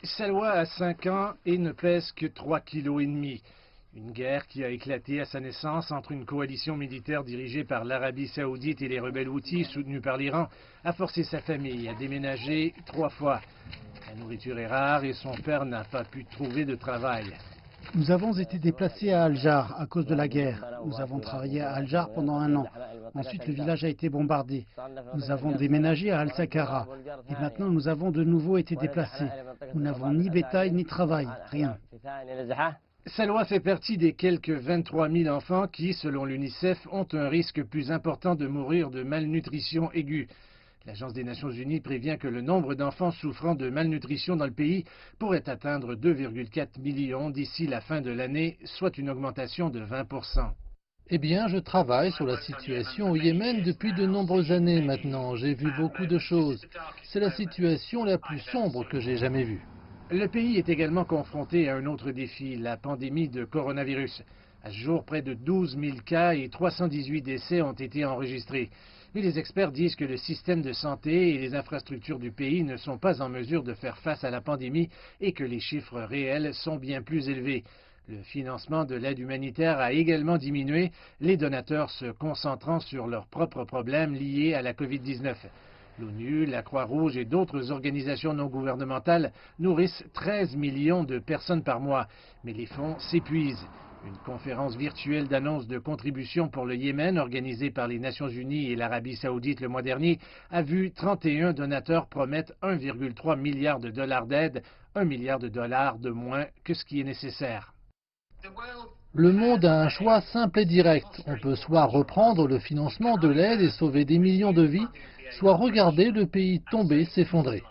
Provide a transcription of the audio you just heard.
Salwa a 5 ans et ne pèse que 3,5 kg. Une guerre qui a éclaté à sa naissance entre une coalition militaire dirigée par l'Arabie Saoudite et les rebelles houthis soutenus par l'Iran a forcé sa famille à déménager 3 fois. La nourriture est rare et son père n'a pas pu trouver de travail. Nous avons été déplacés à Al-Jar à cause de la guerre. Nous avons travaillé à Al-Jar pendant 1 an. Ensuite, le village a été bombardé. Nous avons déménagé à Al-Sakara. Et maintenant, nous avons de nouveau été déplacés. Nous n'avons ni bétail ni travail, rien. Salwa fait partie des quelques 23 000 enfants qui, selon l'UNICEF, ont un risque plus important de mourir de malnutrition aiguë. L'Agence des Nations Unies prévient que le nombre d'enfants souffrant de malnutrition dans le pays pourrait atteindre 2,4 millions d'ici la fin de l'année, soit une augmentation de 20%. Eh bien, je travaille sur la situation au Yémen depuis de nombreuses années maintenant. J'ai vu beaucoup de choses. C'est la situation la plus sombre que j'ai jamais vue. Le pays est également confronté à un autre défi, la pandémie de coronavirus. À ce jour, près de 12 000 cas et 318 décès ont été enregistrés. Mais les experts disent que le système de santé et les infrastructures du pays ne sont pas en mesure de faire face à la pandémie et que les chiffres réels sont bien plus élevés. Le financement de l'aide humanitaire a également diminué, les donateurs se concentrant sur leurs propres problèmes liés à la COVID-19. L'ONU, la Croix-Rouge et d'autres organisations non gouvernementales nourrissent 13 millions de personnes par mois, mais les fonds s'épuisent. Une conférence virtuelle d'annonce de contributions pour le Yémen, organisée par les Nations Unies et l'Arabie Saoudite le mois dernier, a vu 31 donateurs promettre 1,3 milliard de dollars d'aide, 1 milliard de dollars de moins que ce qui est nécessaire. Le monde a un choix simple et direct. On peut soit reprendre le financement de l'aide et sauver des millions de vies, soit regarder le pays tomber, s'effondrer.